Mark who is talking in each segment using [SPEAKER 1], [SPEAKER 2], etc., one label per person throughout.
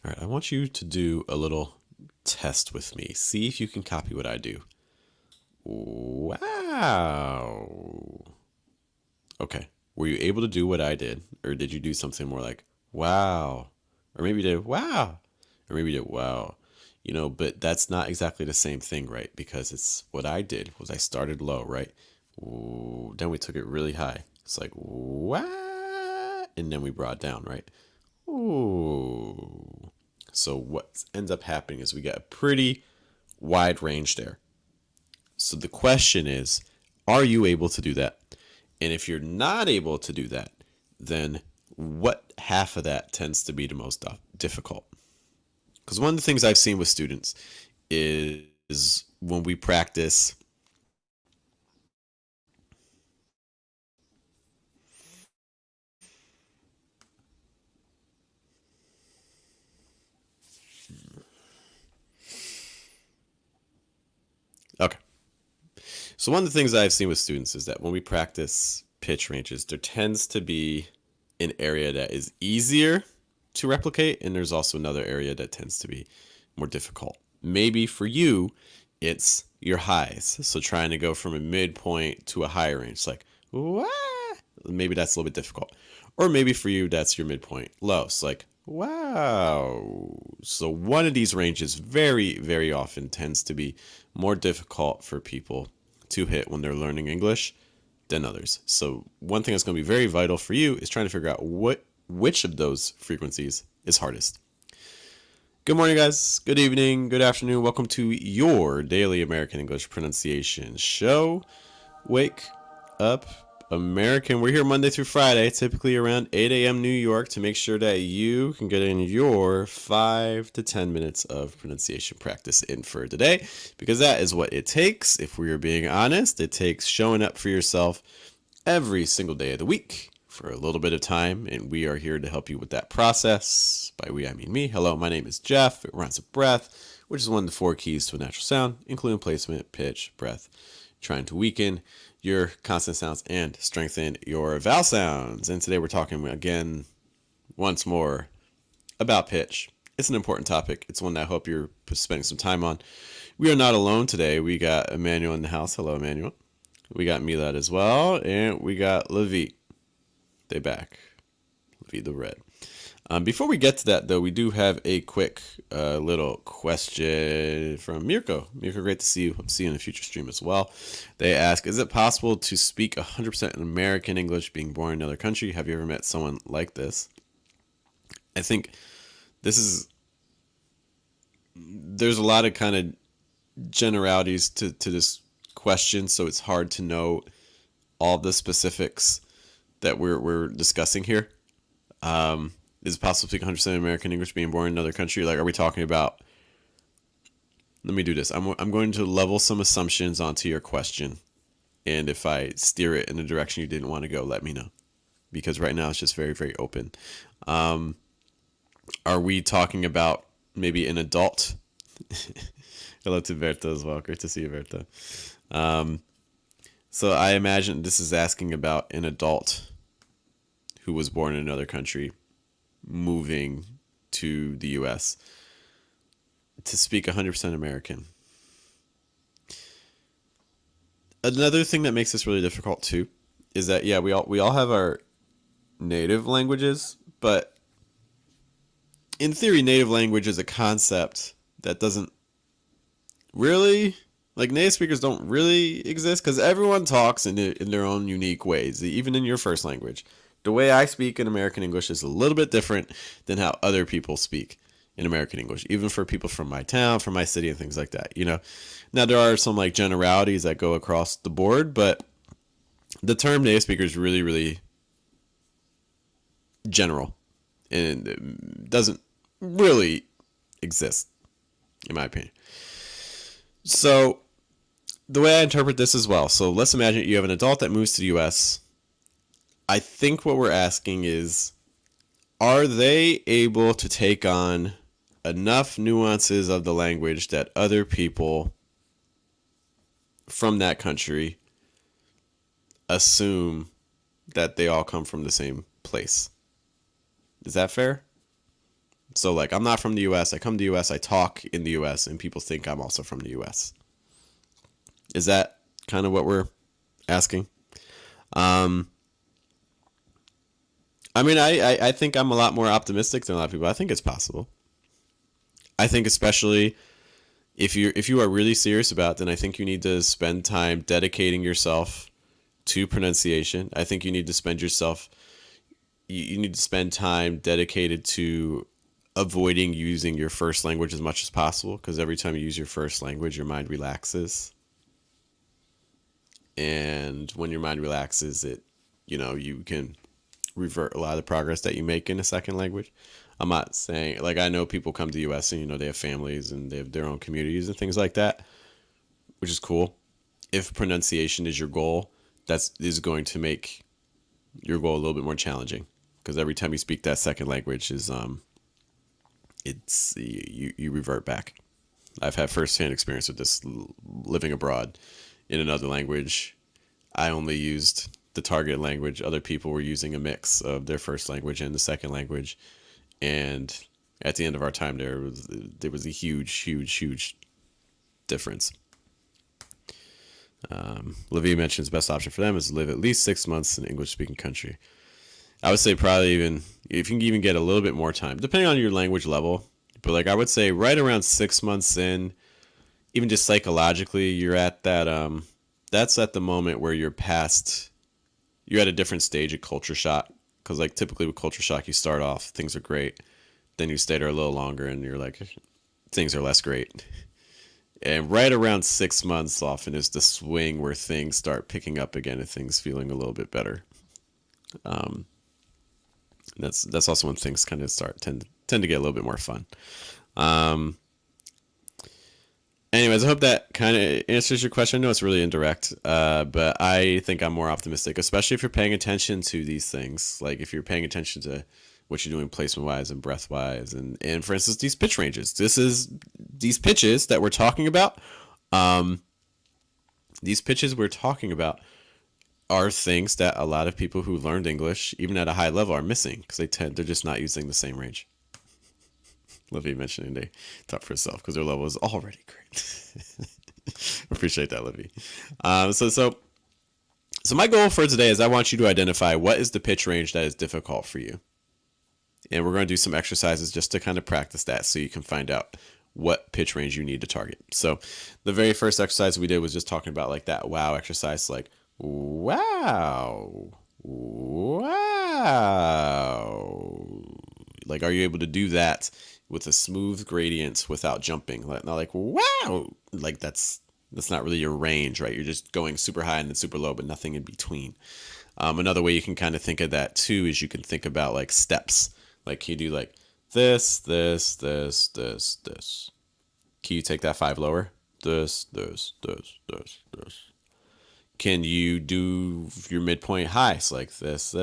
[SPEAKER 1] All right, I want you to do a little test with me. See if you can copy what I do. Wow. Okay. Were you able to do what I did? Or did you do something more like, wow? Or maybe you did, wow. Or maybe you did, wow. But that's not exactly the same thing, right? Because it's what I did was I started low, right? Ooh, then we took it really high. It's like, what? And then we brought it down, right? Ooh. So what ends up happening is we get a pretty wide range there. So the question is, are you able to do that? And if you're not able to do that, then what half of that tends to be the most difficult? Because one of the things I've seen with students is when we practice. Okay. So one of the things I've seen with students is that when we practice pitch ranges, there tends to be an area that is easier to replicate, and there's also another area that tends to be more difficult. Maybe for you, it's your highs. So trying to go from a midpoint to a higher range, like, what? Maybe that's a little bit difficult. Or maybe for you, that's your midpoint low. It's like, wow. So one of these ranges very, very often tends to be more difficult for people to hit when they're learning English than others. So one thing that's going to be very vital for you is trying to figure out which of those frequencies is hardest. Good morning, guys. Good evening. Good afternoon. Welcome to your daily American English pronunciation show. Wake up, American. We're here Monday through Friday, typically around 8 a.m. New York, to make sure that you can get in your 5 to 10 minutes of pronunciation practice in for today, because that is what it takes. If we are being honest, it takes showing up for yourself every single day of the week for a little bit of time, and we are here to help you with that process. By we, I mean me. Hello, my name is Jeff. It rhymes with breath, which is one of the 4 keys to a natural sound, including placement, pitch, breath, trying to weaken your consonant sounds and strengthen your vowel sounds. And today we're talking again, once more, about pitch. It's an important topic. It's one that I hope you're spending some time on. We are not alone today. We got Emmanuel in the house. Hello, Emmanuel. We got Milad as well, and we got Levit. They back. Levit the Red. Before we get to that, though, we do have a quick little question from Mirko. Mirko, great to see you. See you in a future stream as well. They ask, is it possible to speak 100% in American English being born in another country? Have you ever met someone like this? I think this is, there's a lot of kind of generalities to this question, so it's hard to know all the specifics that we're discussing here. Is it possible to speak 100% American English being born in another country? Like, are we talking about... Let me do this. I'm going to level some assumptions onto your question. And if I steer it in a direction you didn't want to go, let me know. Because right now it's just very, very open. Are we talking about maybe an adult? Hello to Berta as well. Great to see you, Berta. So I imagine this is asking about an adult who was born in another country moving to the US to speak 100% American. Another thing that makes this really difficult too is that we all have our native languages, but in theory native language is a concept that doesn't really, like, native speakers don't really exist because everyone talks in their own unique ways, even in your first language. The way I speak in American English is a little bit different than how other people speak in American English, even for people from my town, from my city, and things like that. Now there are some like generalities that go across the board, but the term native speaker is really, really general and it doesn't really exist, in my opinion. So the way I interpret this as well, so let's imagine you have an adult that moves to the US. I think what we're asking is, are they able to take on enough nuances of the language that other people from that country assume that they all come from the same place? Is that fair? So like I'm not from the US. I come to the US, I talk in the US, and people think I'm also from the US. Is that kind of what we're asking? Um, I mean, I think I'm a lot more optimistic than a lot of people. I think it's possible. I think especially if you are really serious about it, then I think you need to spend time dedicating yourself to pronunciation. I think you need to you need to spend time dedicated to avoiding using your first language as much as possible, because every time you use your first language, your mind relaxes. And when your mind relaxes, you can revert a lot of the progress that you make in a second language. I'm not saying, like, I know people come to the US and they have families and they have their own communities and things like that, which is cool. If pronunciation is your goal, that is going to make your goal a little bit more challenging, because every time you speak that second language is it's you revert back. I've had firsthand experience with this living abroad in another language. I only used the target language. Other people were using a mix of their first language and the second language, and at the end of our time, there was a huge difference. Livy mentions best option for them is to live at least 6 months in an English speaking country. I would say probably even if you can even get a little bit more time, depending on your language level. But like I would say, right around 6 months in, even just psychologically, you're at that. That's at the moment where you're at a different stage of culture shock. Because like typically with culture shock, you start off things are great, then you stay there a little longer, and you're like things are less great. And right around 6 months often is the swing where things start picking up again and things feeling a little bit better. Um, that's also when things kind of tend to get a little bit more fun. Um, Anyways, I hope that kind of answers your question. I know it's really indirect, but I think I'm more optimistic, especially if you're paying attention to these things. Like if you're paying attention to what you're doing placement wise and breath wise, and for instance, these pitch ranges. These pitches that we're talking about. Um, these pitches we're talking about are things that a lot of people who learned English, even at a high level, are missing because they're just not using the same range. Livy mentioning they talk for herself because their level is already great. Appreciate that, Livy. So my goal for today is I want you to identify what is the pitch range that is difficult for you. And we're going to do some exercises just to kind of practice that so you can find out what pitch range you need to target. So the very first exercise we did was just talking about like that wow exercise, like wow, wow. Like, are you able to do that with a smooth gradient without jumping? Not like wow, like that's not really your range, right? You're just going super high and then super low, but nothing in between. Another way you can kind of think of that too is you can think about like steps. Like you do like this. Can you take that 5 lower? This. Can you do your midpoint high? So like this.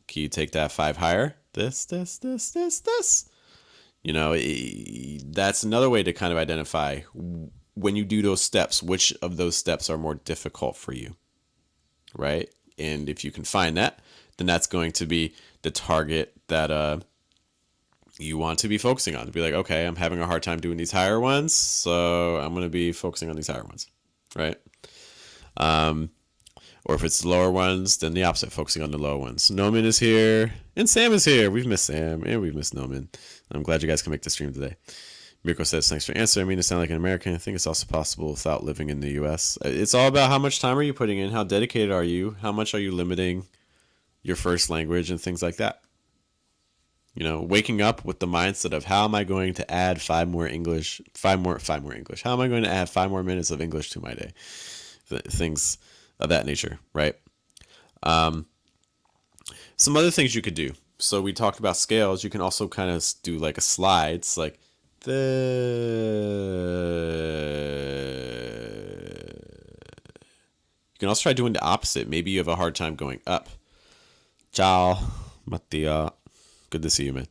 [SPEAKER 1] Can you take that 5 higher? This. That's another way to kind of identify when you do those steps, which of those steps are more difficult for you, right? And if you can find that, then that's going to be the target that you want to be focusing on. To be like, okay, I'm having a hard time doing these higher ones, so I'm going to be focusing on these higher ones, right? Or if it's the lower ones, then the opposite, focusing on the lower ones. Noman is here, and Sam is here. We've missed Sam, and we've missed Noman. I'm glad you guys can make the stream today. Mirko says, thanks for your answer. I mean, to sound like an American, I think it's also possible without living in the U.S. It's all about how much time are you putting in, how dedicated are you, how much are you limiting your first language and things like that. Waking up with the mindset of how am I going to add five more English? How am I going to add 5 more minutes of English to my day? Things of that nature, right? Some other things you could do. So we talked about scales. You can also kind of do like a slide. It's like the. You can also try doing the opposite. Maybe you have a hard time going up. Ciao, Mattia. Good to see you, man.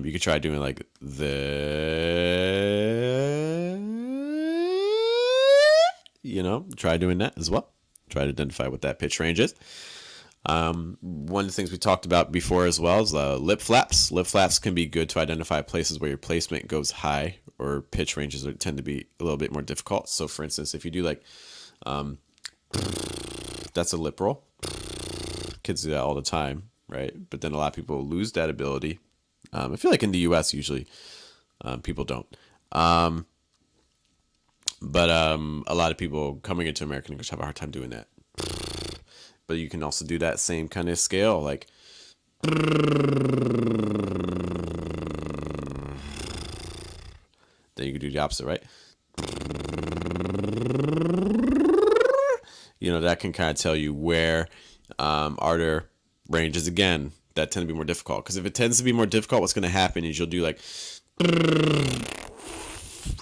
[SPEAKER 1] You could try doing like the. Try doing that as well. Try to identify what that pitch range is. One of the things we talked about before as well is lip flaps. Lip flaps can be good to identify places where your placement goes high or pitch ranges that tend to be a little bit more difficult. So, for instance, if you do like, that's a lip roll. Kids do that all the time, right? But then a lot of people lose that ability. I feel like in the U.S. usually people don't. But a lot of people coming into American English have a hard time doing that. But you can also do that same kind of scale, like then you can do the opposite, right? That can kind of tell you where are there ranges again that tend to be more difficult. Because if it tends to be more difficult, what's going to happen is you'll do like, and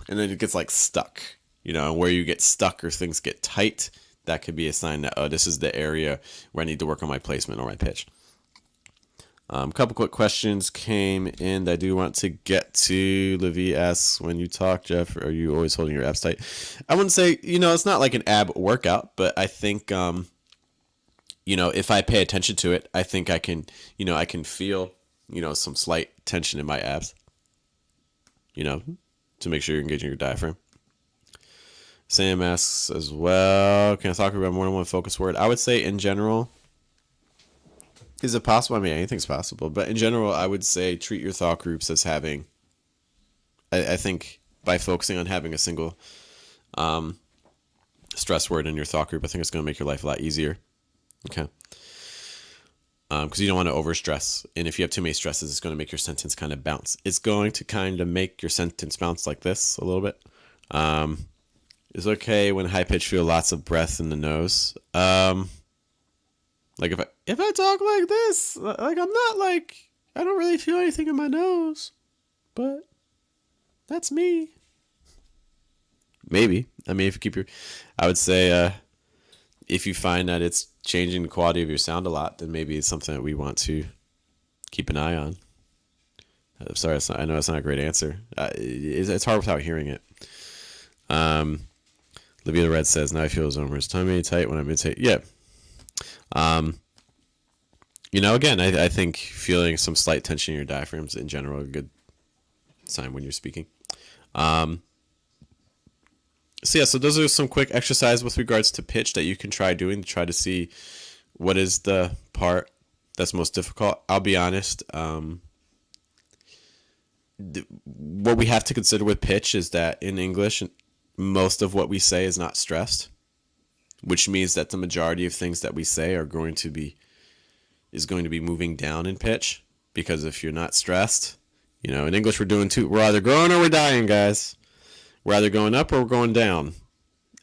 [SPEAKER 1] then it gets like stuck. And where you get stuck or things get tight, that could be a sign that, oh, this is the area where I need to work on my placement or my pitch. A couple quick questions came in that I do want to get to. Livy asks, when you talk, Jeff, are you always holding your abs tight? I wouldn't say, it's not like an ab workout, but I think, if I pay attention to it, I think I can feel, some slight tension in my abs, to make sure you're engaging your diaphragm. Sam asks as well, can I talk about more than one focus word? I would say in general, is it possible? I mean, anything's possible. But in general, I would say treat your thought groups as having, I think by focusing on having a single stress word in your thought group, I think it's going to make your life a lot easier. Okay. Because you don't want to overstress. And if you have too many stresses, it's going to make your sentence kind of bounce. It's going to kind of make your sentence bounce like this a little bit. It's okay when high pitch feel lots of breath in the nose. Like if I talk like this, like I'm not like, I don't really feel anything in my nose, but that's me. Maybe. I mean, I would say, if you find that it's changing the quality of your sound a lot, then maybe it's something that we want to keep an eye on. I'm sorry, I know it's not a great answer. It's hard without hearing it. Livia the Red says, now I feel Zomer's tummy tight when I meditate. Yeah. Again, I think feeling some slight tension in your diaphragms in general is a good sign when you're speaking. So those are some quick exercises with regards to pitch that you can try doing to try to see what is the part that's most difficult. I'll be honest. What we have to consider with pitch is that in English, most of what we say is not stressed, which means that the majority of things that we say is going to be moving down in pitch, because if you're not stressed, in English we're either growing or we're dying, guys. We're either going up or we're going down.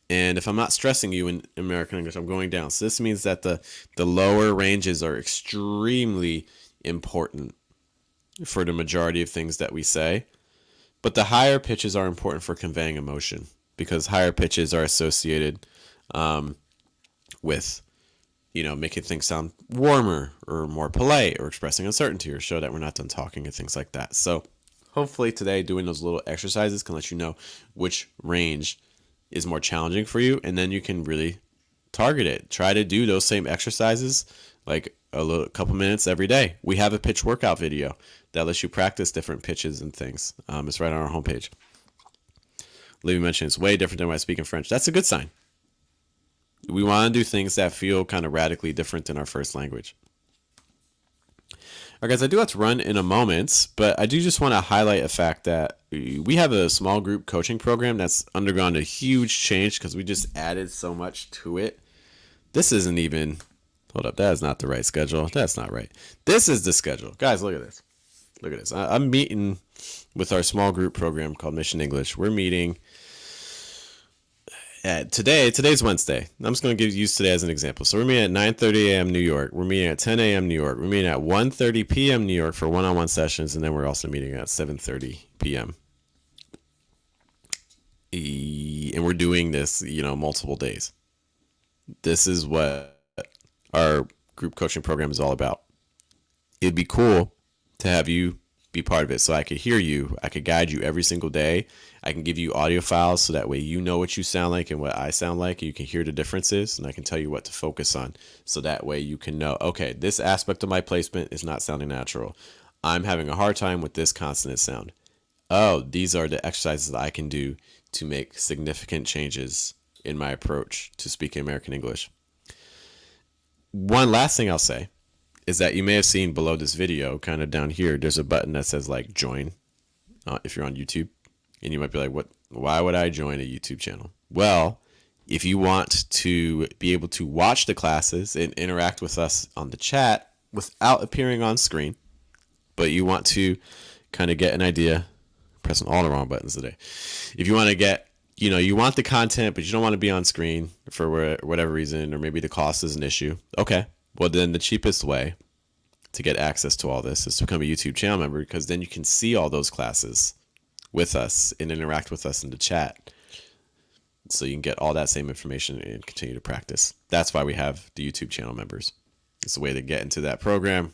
[SPEAKER 1] And if I'm not stressing you in American English, I'm going down. So this means that the lower ranges are extremely important for the majority of things that we say. But the higher pitches are important for conveying emotion, because higher pitches are associated with, making things sound warmer or more polite or expressing uncertainty or show that we're not done talking and things like that. So hopefully today doing those little exercises can let you know which range is more challenging for you, and then you can really target it. Try to do those same exercises like a couple minutes every day. We have a pitch workout video that lets you practice different pitches and things. It's right on our homepage. Livy mentioned it's way different than when I speak in French. That's a good sign. We want to do things that feel kind of radically different than our first language. All right, guys, I do have to run in a moment, but I do just want to highlight a fact that we have a small group coaching program that's undergone a huge change because we just added so much to it. This isn't even, hold up, that is not the right schedule. That's not right. This is the schedule. Guys, look at this. Look at this. I'm meeting with our small group program called Mission English. We're meeting today's Wednesday. I'm just going to use today as an example. So we're meeting at 9:30 a.m. New York. We're meeting at 10 a.m. New York. We're meeting at 1:30 p.m. New York for one-on-one sessions, and then we're also meeting at 7:30 p.m. And we're doing this, multiple days. This is what our group coaching program is all about. It'd be cool to have you be part of it, so I could hear you. I could guide you every single day. I can give you audio files so that way you know what you sound like and what I sound like. You can hear the differences, and I can tell you what to focus on. So that way you can know, okay, this aspect of my placement is not sounding natural. I'm having a hard time with this consonant sound. Oh, these are the exercises that I can do to make significant changes in my approach to speaking American English. One last thing I'll say is that you may have seen below this video, kind of down here, there's a button that says like join if you're on YouTube. And you might be like, what? Why would I join a YouTube channel? Well, if you want to be able to watch the classes and interact with us on the chat without appearing on screen, but you want to kind of get an idea, pressing all the wrong buttons today. If you want to get, you want the content, but you don't want to be on screen for whatever reason, or maybe the cost is an issue. Okay. Well, then the cheapest way to get access to all this is to become a YouTube channel member, because then you can see all those classes with us and interact with us in the chat. So you can get all that same information and continue to practice. That's why we have the YouTube channel members. It's a way to get into that program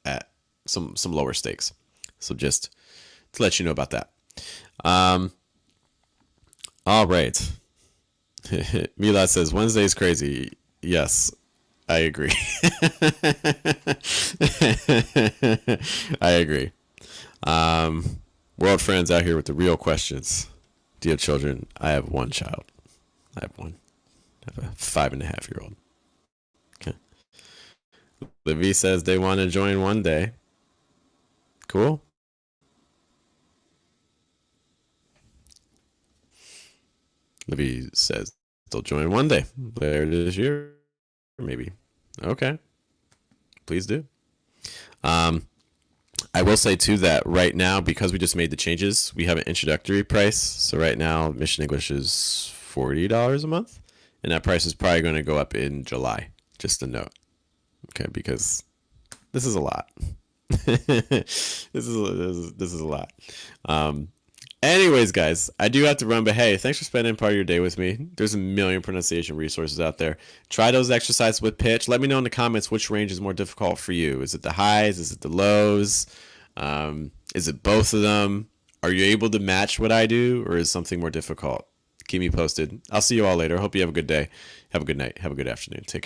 [SPEAKER 1] at some lower stakes. So just to let you know about that. All right. Mila says, Wednesday is crazy. Yes, I agree. I agree. World friends out here with the real questions. Do you have children? I have one child. I have one. I have a 5.5-year-old. Okay. Livy says they want to join one day. Cool. Livy says they'll join one day later this year, maybe. Okay. Please do. I will say too that right now, because we just made the changes, we have an introductory price. So right now, Mission English is $40 a month, and that price is probably going to go up in July. Just a note, okay? Because this is a lot. this is a lot. Anyways, guys, I do have to run, but hey, thanks for spending part of your day with me. There's a million pronunciation resources out there. Try those exercises with pitch. Let me know in the comments which range is more difficult for you. Is it the highs? Is it the lows? Is it both of them? Are you able to match what I do, or is something more difficult? Keep me posted. I'll see you all later. Hope you have a good day. Have a good night. Have a good afternoon. Take care.